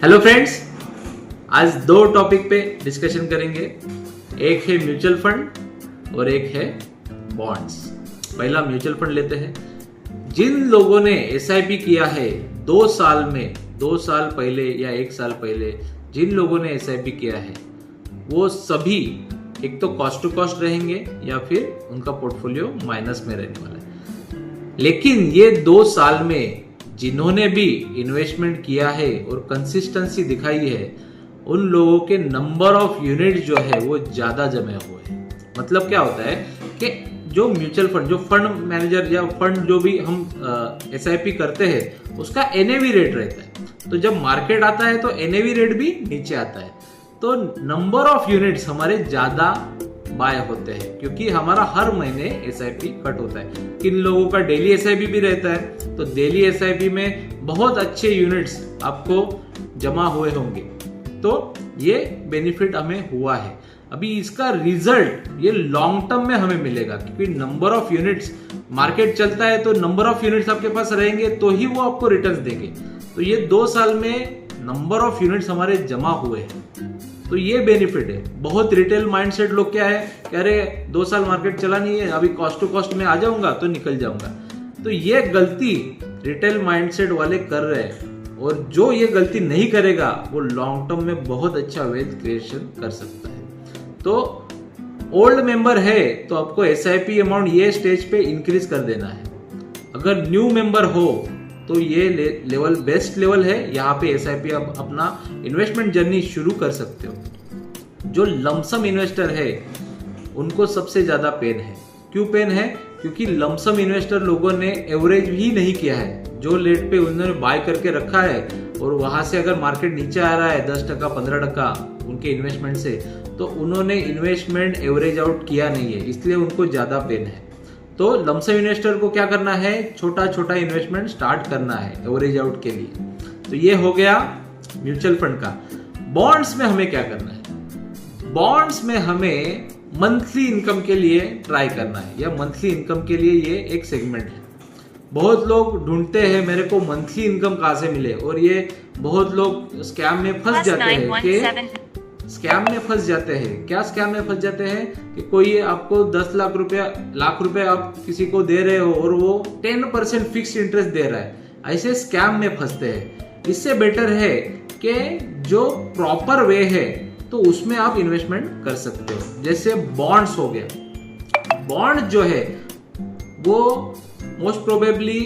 Hello friends, आज दो topic पे डिस्कशन करेंगे। एक है म्यूचुअल फंड और एक है बॉन्ड्स। पहला म्यूचुअल फंड लेते हैं। जिन लोगों ने एसआईपी किया है 2 साल में, 2 साल पहले या 1 साल पहले जिन लोगों ने एसआईपी किया है वो सभी एक तो कॉस्ट टू कॉस्ट रहेंगे या फिर उनका पोर्टफोलियो माइनस में रहने वाला है। लेकिन ये 2 साल में जिन्होंने भी इन्वेस्टमेंट किया है और कंसिस्टेंसी दिखाई है, उन लोगों के नंबर ऑफ यूनिट जो है वो ज्यादा जमे हुए हैं। मतलब क्या होता है कि जो म्यूचुअल फंड, जो फंड मैनेजर या फंड जो भी हम एसआईपी करते हैं उसका एनएवी रेट रहता है। तो जब मार्केट आता है तो एनएवी रेट भी नीचे आता है, तो नंबर ऑफ यूनिट्स हमारे ज्यादा बाय होते हैं क्योंकि हमारा हर महीने एसआईपी कट होता है। किन लोगों का डेली एसआईपी भी रहता है, तो डेली एसआईपी में बहुत अच्छे यूनिट्स आपको जमा हुए होंगे, तो ये बेनिफिट हमें हुआ है। अभी इसका रिजल्ट ये लॉन्ग टर्म में हमें मिलेगा क्योंकि नंबर ऑफ यूनिट्स, मार्केट चलता है तो नंबर ऑफ यूनिट्स आपके पास रहेंगे तो ही वो आपको रिटर्न देंगे। तो ये 2 साल में नंबर ऑफ यूनिट्स हमारे जमा हुए हैं, तो ये बेनिफिट है। बहुत रिटेल माइंडसेट लोग क्या है, कह रहे 2 साल मार्केट चला नहीं है, अभी कॉस्ट टू कॉस्ट में आ जाऊंगा तो निकल जाऊंगा। तो ये गलती रिटेल माइंडसेट वाले कर रहे हैं, और जो ये गलती नहीं करेगा वो लॉन्ग टर्म में बहुत अच्छा वेल्थ क्रिएशन कर सकता है। तो ओल्ड मेंबर है तो आपको एसआईपी अमाउंट ये स्टेज पे इंक्रीज कर देना है। अगर न्यू मेंबर हो तो ये लेवल बेस्ट लेवल है, यहाँ पे एसआईपी आप अपना इन्वेस्टमेंट जर्नी शुरू कर सकते हो। जो लमसम इन्वेस्टर है उनको सबसे ज्यादा पेन है। क्यों पेन है? क्योंकि लमसम इन्वेस्टर लोगों ने एवरेज भी नहीं किया है। जो रेट पे उन्होंने बाय करके रखा है और वहां से अगर मार्केट नीचे आ रहा है 10%, 15% उनके इन्वेस्टमेंट से, तो उन्होंने इन्वेस्टमेंट एवरेज आउट किया नहीं है, इसलिए उनको ज्यादा पेन है। तो लमसम इन्वेस्टर को क्या करना है, छोटा छोटा इन्वेस्टमेंट स्टार्ट करना है एवरेज आउट के लिए। तो ये हो गया म्यूचुअल फंड का। बॉन्ड्स में हमें क्या करना है? बॉन्ड्स में हमें मंथली इनकम के लिए ट्राई करना है, या मंथली इनकम के लिए ये एक सेगमेंट है। बहुत लोग ढूंढते हैं मेरे को मंथली इनकम कहां से मिले, और ये बहुत लोग स्कैम में फंस जाते हैं। कि स्कैम में फंस जाते हैं, क्या स्कैम में फंस जाते हैं कि कोई आपको 10 लाख रुपए आप किसी को दे रहे हो और वो 10% फिक्स इंटरेस्ट दे रहा है, ऐसे स्कैम में फंसते हैं। इससे बेटर है कि जो प्रॉपर वे है तो उसमें आप इन्वेस्टमेंट कर सकते हो। जैसे बॉन्ड्स हो गया। बॉन्ड जो है वो मोस्ट प्रोबेबली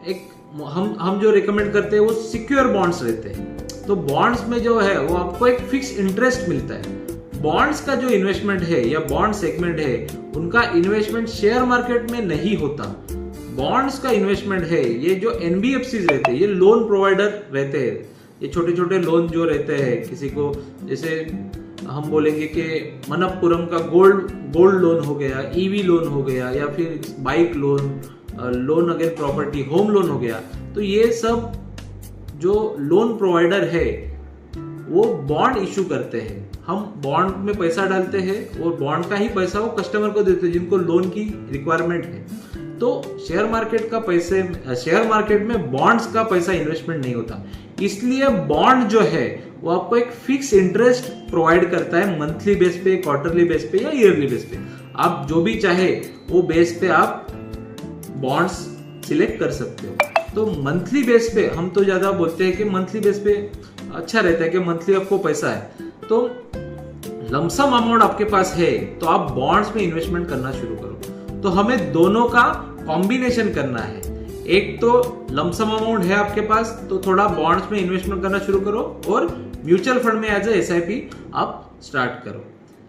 एक हम जो रिकमेंड करते हैं वो सिक्योर बॉन्ड्स रहते हैं। तो बॉन्ड्स में जो है वो आपको एक फिक्स इंटरेस्ट मिलता है। बॉन्ड्स का जो इन्वेस्टमेंट है या बॉन्ड सेगमेंट है, उनका इन्वेस्टमेंट शेयर मार्केट में नहीं होता। बॉन्ड्स का इन्वेस्टमेंट है ये जो एनबीएफसी रहते हैं, ये लोन प्रोवाइडर रहते हैं। ये छोटे छोटे लोन जो रहते हैं किसी को, जैसे हम बोलेंगे कि मनप्पुरम का गोल्ड लोन हो गया, ईवी लोन हो गया, या फिर bike loan, loan again property, home loan हो गया। तो ये सब जो लोन प्रोवाइडर है वो बॉन्ड इशू करते हैं। हम बॉन्ड में पैसा डालते हैं और बॉन्ड का ही पैसा वो कस्टमर को देते हैं जिनको लोन की रिक्वायरमेंट है। तो शेयर मार्केट में बॉन्ड्स का पैसा इन्वेस्टमेंट नहीं होता, इसलिए बॉन्ड जो है वो आपको एक फिक्स इंटरेस्ट प्रोवाइड करता है मंथली बेस पे, क्वार्टरली बेस पे या ईयरली बेस पे। आप जो भी चाहे वो बेस पे आप बॉन्ड्स सिलेक्ट कर सकते हो। तो मंथली बेस पे हम तो ज्यादा बोलते हैं कि मंथली बेस पे अच्छा रहता है कि मंथली आपको पैसा है। तो लमसम अमाउंट आपके पास है तो आप बॉन्ड्स में इन्वेस्टमेंट करना शुरू करो। तो हमें दोनों का कॉम्बिनेशन करना है। एक तो लमसम अमाउंट है आपके पास तो थोड़ा बॉन्ड्स में इन्वेस्टमेंट करना शुरू करो, और म्यूचुअल फंड में एज ए एसआईपी आप स्टार्ट करो।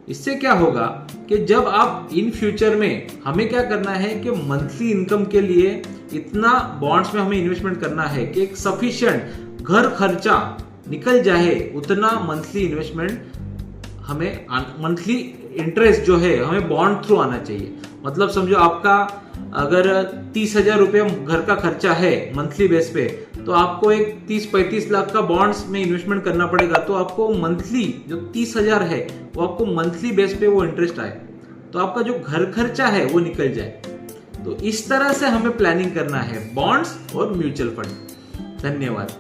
इससे क्या होगा कि जब आप इन फ्यूचर में, हमें क्या करना है कि मंथली इनकम के लिए इतना बॉन्ड्स में हमें इन्वेस्टमेंट करना है कि एक सफिशिएंट घर खर्चा निकल जाए, उतना मंथली इन्वेस्टमेंट हमें, मंथली इंटरेस्ट जो है हमें बॉन्ड थ्रू आना चाहिए। मतलब समझो आपका अगर 30,000 रुपये घर का खर्चा है मंथली बेस पे, तो आपको एक 30-35 लाख का बॉन्ड्स में इन्वेस्टमेंट करना पड़ेगा। तो आपको मंथली जो 30,000 है वो आपको मंथली बेस पे वो इंटरेस्ट आए, तो आपका जो घर खर्चा है वो निकल जाए। तो इस तरह से हमें प्लानिंग करना है बॉन्ड्स और म्यूचुअल फंड। धन्यवाद।